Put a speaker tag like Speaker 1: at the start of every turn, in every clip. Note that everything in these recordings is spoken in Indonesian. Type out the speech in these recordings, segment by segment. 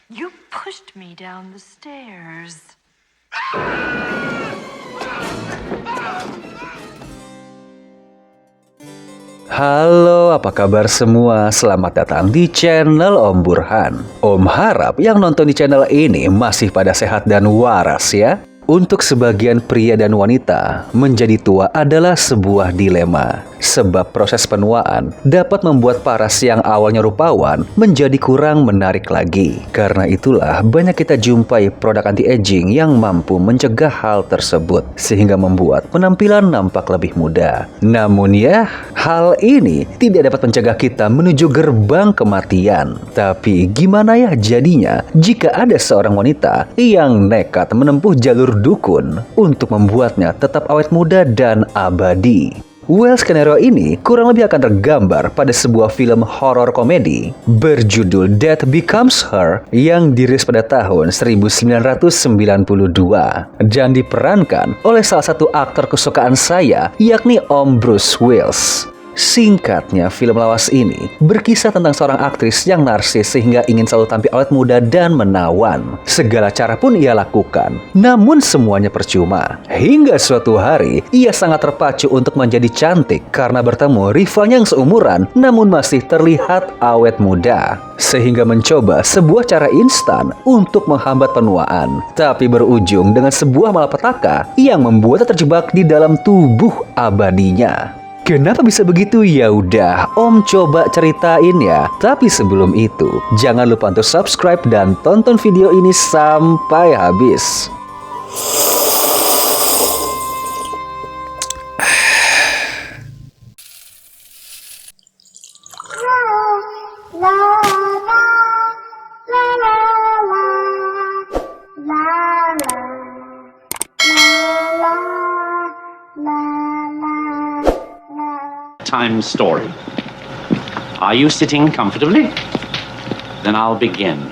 Speaker 1: You pushed me down the stairs.
Speaker 2: Halo, apa kabar semua? Selamat datang di channel Om Burhan. Om harap yang nonton di channel ini masih pada sehat dan waras ya. Untuk sebagian pria dan wanita, menjadi tua adalah sebuah dilema. Sebab proses penuaan dapat membuat paras yang awalnya rupawan menjadi kurang menarik lagi. Karena itulah banyak kita jumpai produk anti-aging yang mampu mencegah hal tersebut, sehingga membuat penampilan nampak lebih muda. Namun ya, hal ini tidak dapat mencegah kita menuju gerbang kematian. Tapi gimana ya jadinya jika ada seorang wanita yang nekat menempuh jalur dukun untuk membuatnya tetap awet muda dan abadi? Well, skenario ini kurang lebih akan tergambar pada sebuah film horor komedi berjudul Death Becomes Her yang dirilis pada tahun 1992 dan diperankan oleh salah satu aktor kesukaan saya, yakni Om Bruce Willis. Singkatnya, film lawas ini berkisah tentang seorang aktris yang narsis sehingga ingin selalu tampil awet muda dan menawan. Segala cara pun ia lakukan, namun semuanya percuma. Hingga suatu hari, ia sangat terpacu untuk menjadi cantik karena bertemu rivalnya yang seumuran namun masih terlihat awet muda. Sehingga mencoba sebuah cara instan untuk menghambat penuaan, tapi berujung dengan sebuah malapetaka yang membuatnya terjebak di dalam tubuh abadinya. Kenapa bisa begitu? Ya udah, Om coba ceritain ya. Tapi sebelum itu, jangan lupa untuk subscribe dan tonton video ini sampai habis.
Speaker 3: Time story. Are you sitting comfortably? Then I'll begin.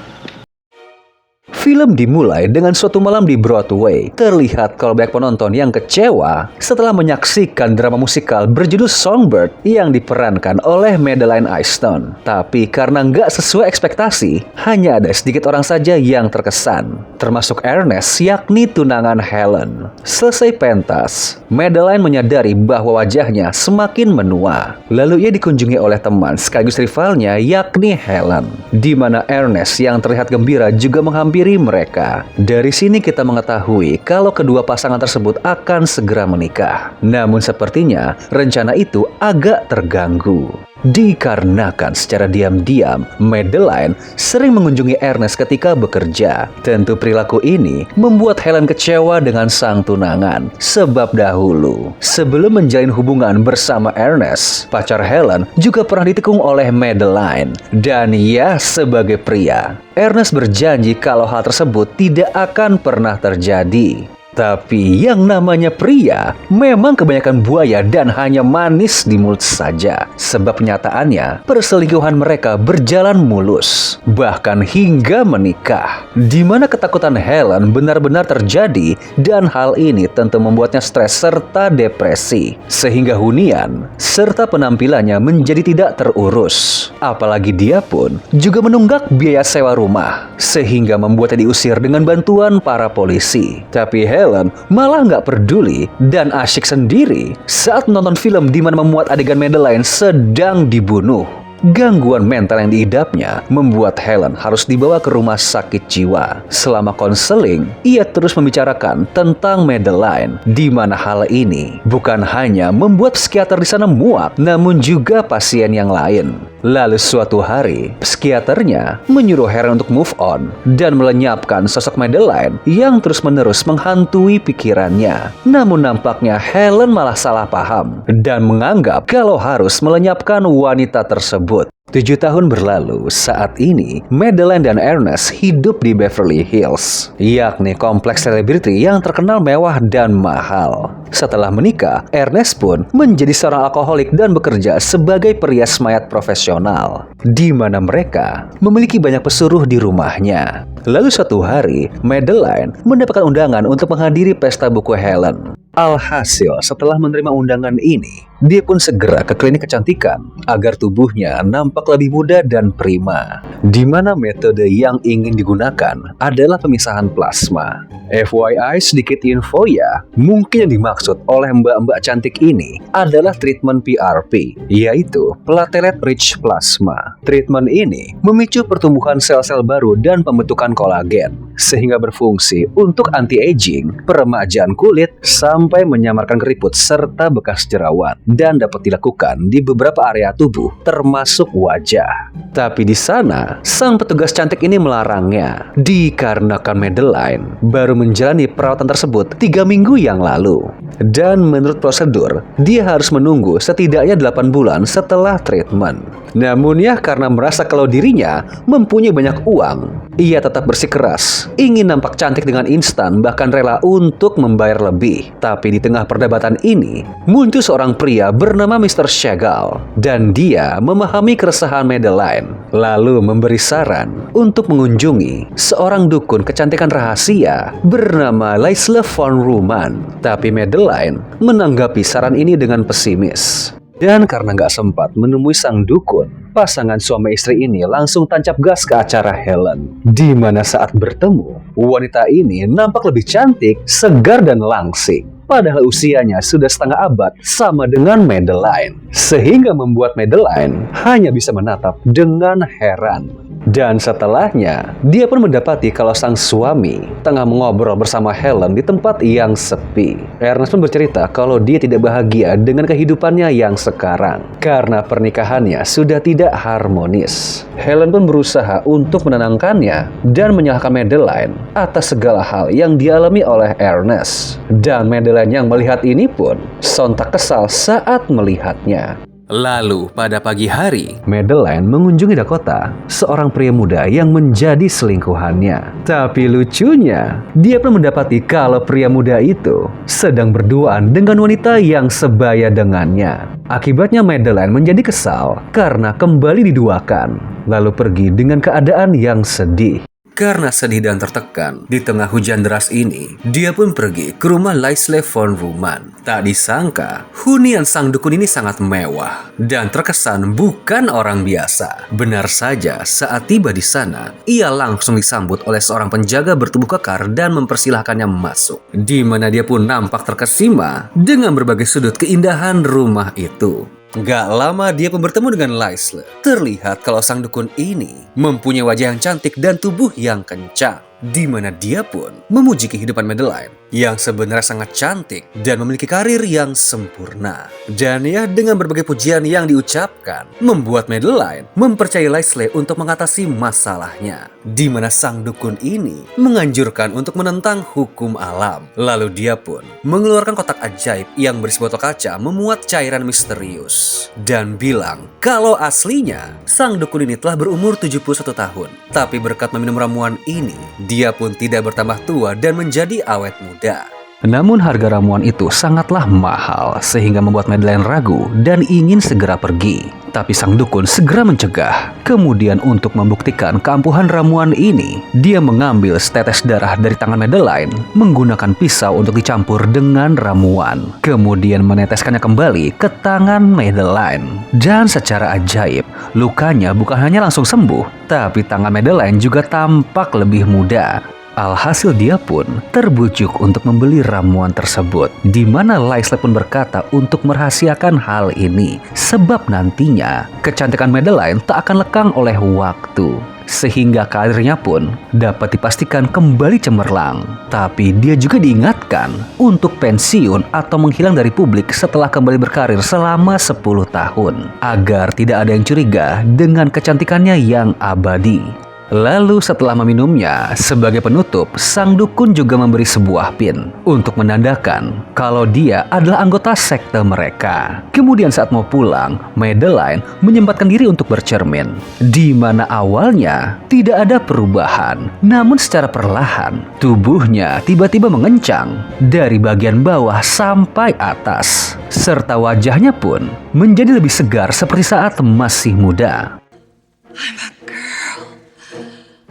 Speaker 2: Film dimulai dengan suatu malam di Broadway. Terlihat kalau banyak penonton yang kecewa setelah menyaksikan drama musikal berjudul Songbird yang diperankan oleh Madeline Easton. Tapi karena nggak sesuai ekspektasi, hanya ada sedikit orang saja yang terkesan, termasuk Ernest, yakni tunangan Helen. Selesai pentas, Madeline menyadari bahwa wajahnya semakin menua. Lalu ia dikunjungi oleh teman sekaligus rivalnya, yakni Helen, di mana Ernest yang terlihat gembira juga menghampiri mereka. Dari sini kita mengetahui kalau kedua pasangan tersebut akan segera menikah. Namun sepertinya rencana itu agak terganggu. Dikarenakan secara diam-diam Madeline sering mengunjungi Ernest ketika bekerja. Tentu perilaku ini membuat Helen kecewa dengan sang tunangan. Sebab dahulu, sebelum menjalin hubungan bersama Ernest, pacar Helen juga pernah ditikung oleh Madeline. Dan ya, sebagai pria, Ernest berjanji kalau hal tersebut tidak akan pernah terjadi. Tapi yang namanya pria memang kebanyakan buaya dan hanya manis di mulut saja. Sebab kenyataannya perselingkuhan mereka berjalan mulus, bahkan hingga menikah. Di mana ketakutan Helen benar-benar terjadi dan hal ini tentu membuatnya stres serta depresi. Sehingga hunian serta penampilannya menjadi tidak terurus. Apalagi dia pun juga menunggak biaya sewa rumah, sehingga membuatnya diusir dengan bantuan para polisi. Tapi Helen malah nggak peduli dan asyik sendiri saat menonton film di mana memuat adegan Madeline sedang dibunuh. Gangguan mental yang diidapnya membuat Helen harus dibawa ke rumah sakit jiwa. Selama konseling, ia terus membicarakan tentang Madeline, di mana hal ini bukan hanya membuat psikiater di sana muak, namun juga pasien yang lain. Lalu suatu hari, psikiaternya menyuruh Helen untuk move on dan melenyapkan sosok Madeline yang terus-menerus menghantui pikirannya. Namun nampaknya Helen malah salah paham dan menganggap kalau harus melenyapkan wanita tersebut. 7 tahun berlalu, saat ini Madeline dan Ernest hidup di Beverly Hills, yakni kompleks selebriti yang terkenal mewah dan mahal. Setelah menikah, Ernest pun menjadi seorang alkoholik dan bekerja sebagai perias mayat profesional, di mana mereka memiliki banyak pesuruh di rumahnya. Lalu suatu hari, Madeline mendapatkan undangan untuk menghadiri pesta buku Helen. Alhasil, setelah menerima undangan ini, dia pun segera ke klinik kecantikan agar tubuhnya nampak lebih muda dan prima. Di mana metode yang ingin digunakan adalah pemisahan plasma. FYI, sedikit info ya, mungkin yang dimaksud oleh mbak-mbak cantik ini adalah treatment PRP, yaitu platelet rich plasma. Treatment ini memicu pertumbuhan sel-sel baru dan pembentukan kolagen, sehingga berfungsi untuk anti-aging, peremajaan kulit, sampai menyamarkan keriput serta bekas jerawat, dan dapat dilakukan di beberapa area tubuh termasuk wajah. Tapi di sana, sang petugas cantik ini melarangnya dikarenakan Madeline baru menjalani perawatan tersebut 3 minggu yang lalu. Dan menurut prosedur, dia harus menunggu setidaknya 8 bulan setelah treatment. Namun ya, karena merasa kalau dirinya mempunyai banyak uang, ia tetap bersikeras, ingin nampak cantik dengan instan, bahkan rela untuk membayar lebih. Tapi di tengah perdebatan ini, muncul seorang pria bernama Mr. Chagall, dan dia memahami keresahan Madeline, lalu memberi saran untuk mengunjungi seorang dukun kecantikan rahasia bernama Leisle von Ruman. Tapi Madeline menanggapi saran ini dengan pesimis. Dan karena nggak sempat menemui sang dukun, pasangan suami istri ini langsung tancap gas ke acara Helen. Di mana saat bertemu, wanita ini nampak lebih cantik, segar dan langsing. Padahal usianya sudah setengah abad sama dengan Madeline. Sehingga membuat Madeline hanya bisa menatap dengan heran. Dan setelahnya, dia pun mendapati kalau sang suami tengah mengobrol bersama Helen di tempat yang sepi. Ernest pun bercerita kalau dia tidak bahagia dengan kehidupannya yang sekarang karena pernikahannya sudah tidak harmonis. Helen pun berusaha untuk menenangkannya dan menyalahkan Madeline atas segala hal yang dialami oleh Ernest. Dan Madeline yang melihat ini pun sontak kesal saat melihatnya. Lalu pada pagi hari, Madeline mengunjungi Dakota, seorang pria muda yang menjadi selingkuhannya. Tapi lucunya, dia pun mendapati kalau pria muda itu sedang berduaan dengan wanita yang sebaya dengannya. Akibatnya Madeline menjadi kesal karena kembali diduakan, lalu pergi dengan keadaan yang sedih. Karena sedih dan tertekan, di tengah hujan deras ini, dia pun pergi ke rumah Leisle von Ruman. Tak disangka, hunian sang dukun ini sangat mewah dan terkesan bukan orang biasa. Benar saja, saat tiba di sana, ia langsung disambut oleh seorang penjaga bertubuh kekar dan mempersilahkannya masuk. Di mana dia pun nampak terkesima dengan berbagai sudut keindahan rumah itu. Gak lama dia pun bertemu dengan Leisle. Terlihat kalau sang dukun ini mempunyai wajah yang cantik dan tubuh yang kencang. Di mana dia pun memuji kehidupan Madeline yang sebenarnya sangat cantik dan memiliki karir yang sempurna. Dan ya, dengan berbagai pujian yang diucapkan, membuat Madeline mempercayai Leisle untuk mengatasi masalahnya. Di mana sang dukun ini menganjurkan untuk menentang hukum alam. Lalu dia pun mengeluarkan kotak ajaib yang berisi botol kaca memuat cairan misterius. Dan bilang kalau aslinya sang dukun ini telah berumur 71 tahun. Tapi berkat meminum ramuan ini, dia pun tidak bertambah tua dan menjadi awet muda. Namun harga ramuan itu sangatlah mahal sehingga membuat Madeline ragu dan ingin segera pergi. Tapi sang dukun segera mencegah. Kemudian untuk membuktikan keampuhan ramuan ini, dia mengambil setetes darah dari tangan Madeline menggunakan pisau untuk dicampur dengan ramuan. Kemudian meneteskannya kembali ke tangan Madeline. Dan secara ajaib, lukanya bukan hanya langsung sembuh, tapi tangan Madeline juga tampak lebih muda. Alhasil dia pun terbujuk untuk membeli ramuan tersebut, di mana Leisle pun berkata untuk merahasiakan hal ini, sebab nantinya kecantikan Madeline tak akan lekang oleh waktu, sehingga karirnya pun dapat dipastikan kembali cemerlang. Tapi dia juga diingatkan untuk pensiun atau menghilang dari publik setelah kembali berkarir selama 10 tahun, agar tidak ada yang curiga dengan kecantikannya yang abadi. Lalu setelah meminumnya, sebagai penutup, sang dukun juga memberi sebuah pin untuk menandakan kalau dia adalah anggota sekte mereka. Kemudian saat mau pulang, Madeline menyempatkan diri untuk bercermin, di mana awalnya tidak ada perubahan. Namun secara perlahan, tubuhnya tiba-tiba mengencang dari bagian bawah sampai atas. Serta wajahnya pun menjadi lebih segar seperti saat masih muda.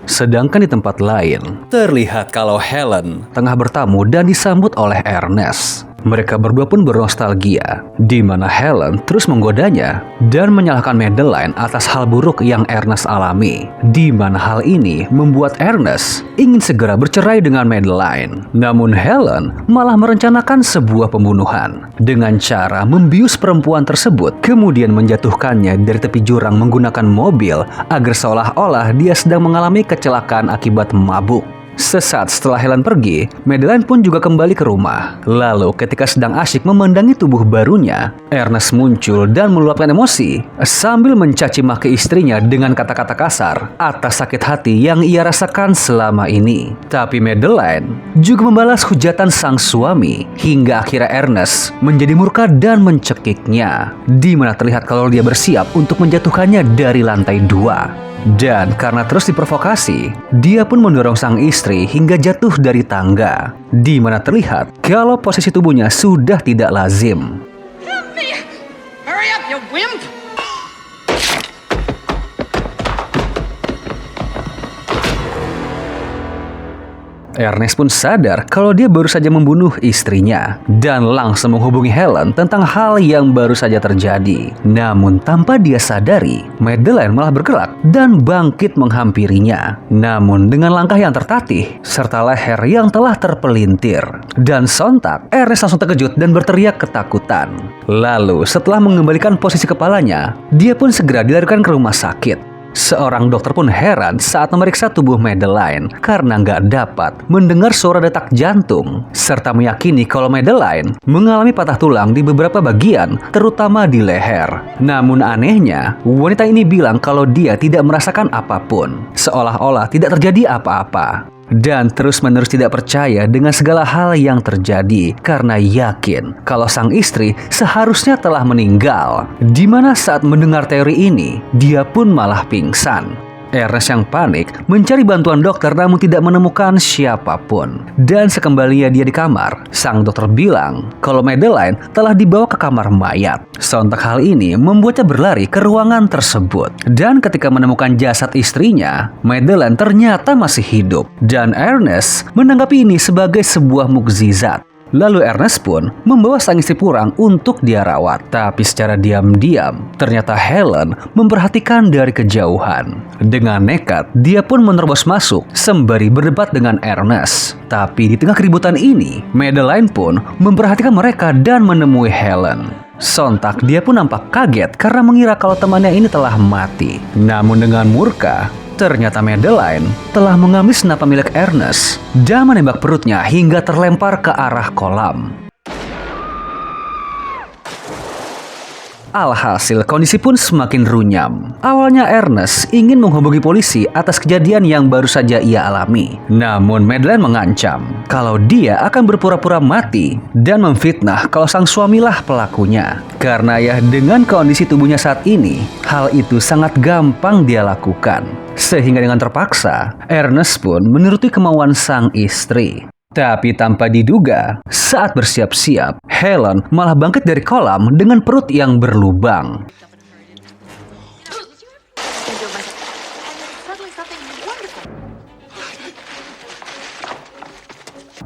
Speaker 2: Sedangkan di tempat lain, terlihat kalau Helen tengah bertamu dan disambut oleh Ernest. Mereka berdua pun bernostalgia, di mana Helen terus menggodanya dan menyalahkan Madeline atas hal buruk yang Ernest alami. Di mana hal ini membuat Ernest ingin segera bercerai dengan Madeline. Namun Helen malah merencanakan sebuah pembunuhan dengan cara membius perempuan tersebut, kemudian menjatuhkannya dari tepi jurang menggunakan mobil agar seolah-olah dia sedang mengalami kecelakaan akibat mabuk. Sesaat setelah Helen pergi, Madeline pun juga kembali ke rumah. Lalu ketika sedang asyik memandangi tubuh barunya, Ernest muncul dan meluapkan emosi sambil mencaci maki istrinya dengan kata-kata kasar atas sakit hati yang ia rasakan selama ini. Tapi Madeline juga membalas hujatan sang suami hingga akhirnya Ernest menjadi murka dan mencekiknya, di mana terlihat kalau dia bersiap untuk menjatuhkannya dari lantai 2. Dan karena terus diprovokasi, dia pun mendorong sang istri hingga jatuh dari tangga, di mana terlihat kalau posisi tubuhnya sudah tidak lazim.
Speaker 4: Help me! Hurry up, you wimp!
Speaker 2: Ernest pun sadar kalau dia baru saja membunuh istrinya dan langsung menghubungi Helen tentang hal yang baru saja terjadi. Namun tanpa dia sadari, Madeline malah bergerak dan bangkit menghampirinya. Namun dengan langkah yang tertatih serta leher yang telah terpelintir. Dan sontak, Ernest langsung terkejut dan berteriak ketakutan. Lalu setelah mengembalikan posisi kepalanya, dia pun segera dilarikan ke rumah sakit. Seorang dokter pun heran saat memeriksa tubuh Madeline karena nggak dapat mendengar suara detak jantung, serta meyakini kalau Madeline mengalami patah tulang di beberapa bagian, terutama di leher. Namun anehnya, wanita ini bilang kalau dia tidak merasakan apapun, seolah-olah tidak terjadi apa-apa. Dan terus-menerus tidak percaya dengan segala hal yang terjadi karena yakin kalau sang istri seharusnya telah meninggal. Di mana saat mendengar teori ini, dia pun malah pingsan. Ernest yang panik mencari bantuan dokter namun tidak menemukan siapapun. Dan sekembalinya dia di kamar, sang dokter bilang kalau Madeline telah dibawa ke kamar mayat. Sontak hal ini membuatnya berlari ke ruangan tersebut. Dan ketika menemukan jasad istrinya, Madeline ternyata masih hidup. Dan Ernest menanggapi ini sebagai sebuah mukjizat. Lalu Ernest pun membawa sang istri pulang untuk dia rawat. Tapi secara diam-diam, ternyata Helen memperhatikan dari kejauhan. Dengan nekat, dia pun menerobos masuk sembari berdebat dengan Ernest. Tapi di tengah keributan ini, Madeline pun memperhatikan mereka dan menemui Helen. Sontak dia pun nampak kaget karena mengira kalau temannya ini telah mati. Namun dengan murka, ternyata Madeline telah mengambil senapan milik Ernest dan menembak perutnya hingga terlempar ke arah kolam. Alhasil kondisi pun semakin runyam. Awalnya Ernest ingin menghubungi polisi atas kejadian yang baru saja ia alami. Namun Madeline mengancam kalau dia akan berpura-pura mati dan memfitnah kalau sang suamilah pelakunya. Karena ya dengan kondisi tubuhnya saat ini, hal itu sangat gampang dia lakukan. Sehingga dengan terpaksa, Ernest pun menuruti kemauan sang istri. Tapi tanpa diduga, saat bersiap-siap, Helen malah bangkit dari kolam dengan perut yang berlubang.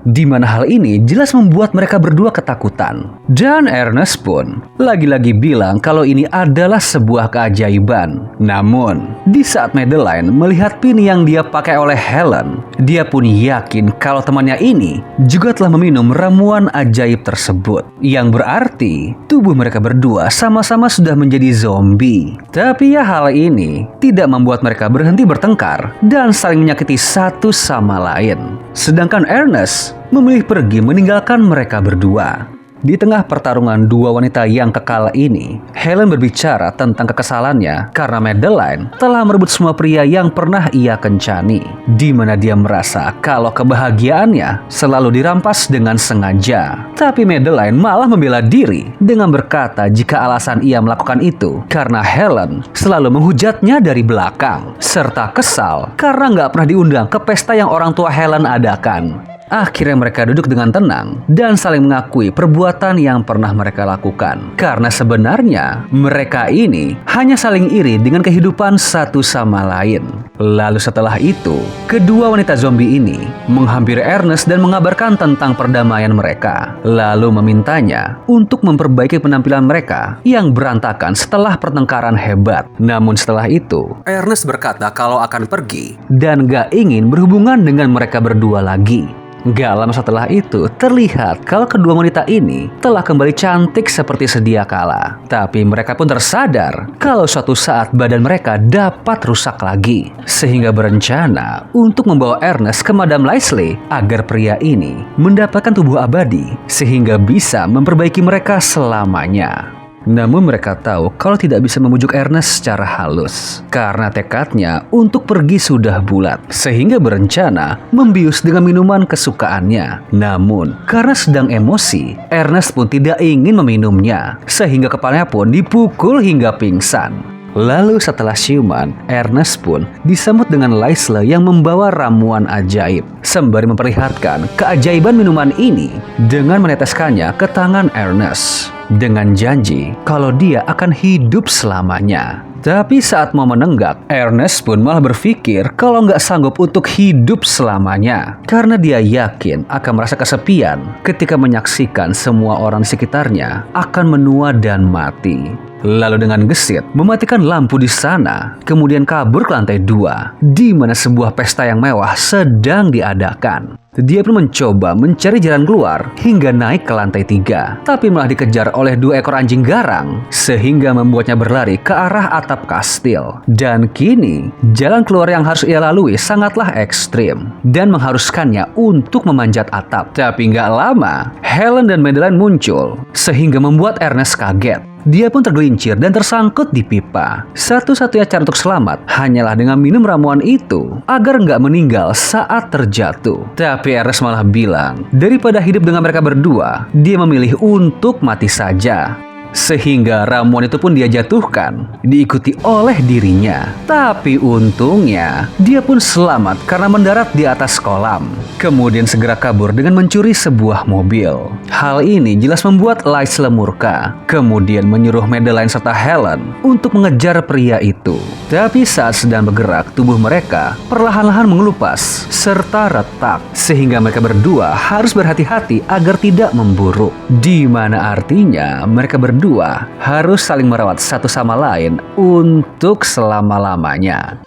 Speaker 2: Di mana hal ini jelas membuat mereka berdua ketakutan. Dan Ernest pun lagi-lagi bilang kalau ini adalah sebuah keajaiban. Namun, di saat Madeline melihat pin yang dia pakai oleh Helen, dia pun yakin kalau temannya ini juga telah meminum ramuan ajaib tersebut. Yang berarti tubuh mereka berdua sama-sama sudah menjadi zombie. Tapi ya hal ini tidak membuat mereka berhenti bertengkar dan saling menyakiti satu sama lain. Sedangkan Ernest memilih pergi meninggalkan mereka berdua. Di tengah pertarungan dua wanita yang kekal ini, Helen berbicara tentang kekesalannya karena Madeline telah merebut semua pria yang pernah ia kencani, di mana dia merasa kalau kebahagiaannya selalu dirampas dengan sengaja. Tapi Madeline malah membela diri dengan berkata jika alasan ia melakukan itu karena Helen selalu menghujatnya dari belakang, serta kesal karena nggak pernah diundang ke pesta yang orang tua Helen adakan. Akhirnya mereka duduk dengan tenang dan saling mengakui perbuatan yang pernah mereka lakukan. Karena sebenarnya mereka ini hanya saling iri dengan kehidupan satu sama lain. Lalu setelah itu, kedua wanita zombie ini menghampiri Ernest dan mengabarkan tentang perdamaian mereka. Lalu memintanya untuk memperbaiki penampilan mereka yang berantakan setelah pertengkaran hebat. Namun setelah itu, Ernest berkata kalau akan pergi dan gak ingin berhubungan dengan mereka berdua lagi. Gak lama setelah itu, terlihat kalau kedua wanita ini telah kembali cantik seperti sedia kala. Tapi mereka pun tersadar kalau suatu saat badan mereka dapat rusak lagi. Sehingga berencana untuk membawa Ernest ke Madam Leslie agar pria ini mendapatkan tubuh abadi sehingga bisa memperbaiki mereka selamanya. Namun mereka tahu kalau tidak bisa membujuk Ernest secara halus karena tekadnya untuk pergi sudah bulat, sehingga berencana membius dengan minuman kesukaannya. Namun karena sedang emosi, Ernest pun tidak ingin meminumnya sehingga kepalanya pun dipukul hingga pingsan. Lalu setelah siuman, Ernest pun disambut dengan Leslie yang membawa ramuan ajaib sembari memperlihatkan keajaiban minuman ini dengan meneteskannya ke tangan Ernest dengan janji kalau dia akan hidup selamanya. Tapi saat mau menenggak, Ernest pun malah berpikir kalau nggak sanggup untuk hidup selamanya karena dia yakin akan merasa kesepian ketika menyaksikan semua orang di sekitarnya akan menua dan mati. Lalu dengan gesit mematikan lampu di sana, kemudian kabur ke lantai 2 di mana sebuah pesta yang mewah sedang diadakan. Dia pun mencoba mencari jalan keluar hingga naik ke lantai 3, tapi malah dikejar oleh 2 ekor anjing garang sehingga membuatnya berlari ke arah atap kastil. Dan kini jalan keluar yang harus ia lalui sangatlah ekstrim dan mengharuskannya untuk memanjat atap. Tapi nggak lama Helen dan Madeline muncul sehingga membuat Ernest kaget. Dia pun tergelincir dan tersangkut di pipa. Satu-satunya cara untuk selamat hanyalah dengan minum ramuan itu agar nggak meninggal saat terjatuh. Tapi Ernest malah bilang, daripada hidup dengan mereka berdua, dia memilih untuk mati saja. Sehingga ramuan itu pun dia jatuhkan, diikuti oleh dirinya. Tapi untungnya, dia pun selamat karena mendarat di atas kolam. Kemudian segera kabur dengan mencuri sebuah mobil. Hal ini jelas membuat Leslie murka. Kemudian menyuruh Madeline serta Helen untuk mengejar pria itu. Tapi saat sedang bergerak, tubuh mereka perlahan-lahan mengelupas serta retak. Sehingga mereka berdua harus berhati-hati agar tidak memburuk. Di mana artinya mereka berdua harus saling merawat satu sama lain untuk selama-lamanya.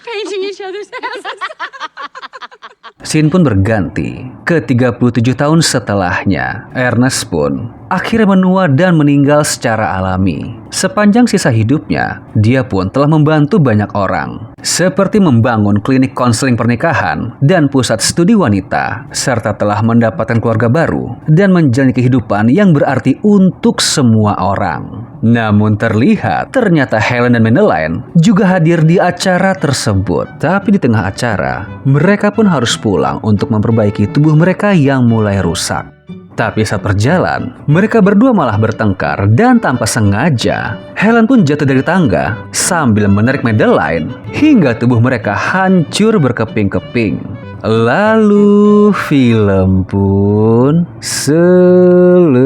Speaker 4: Painting each other's asses.
Speaker 2: Scene pun berganti. Ke 37 tahun setelahnya, Ernest pun akhirnya menua dan meninggal secara alami. Sepanjang sisa hidupnya, dia pun telah membantu banyak orang, seperti membangun klinik konseling pernikahan dan pusat studi wanita, serta telah mendapatkan keluarga baru dan menjalani kehidupan yang berarti untuk semua orang. Namun terlihat ternyata Helen dan Madeline juga hadir di acara tersebut. Tapi di tengah acara, mereka pun harus pulang untuk memperbaiki tubuh mereka yang mulai rusak. Tapi saat berjalan, mereka berdua malah bertengkar dan tanpa sengaja, Helen pun jatuh dari tangga sambil menarik Madeline hingga tubuh mereka hancur berkeping-keping. Lalu film pun selesai.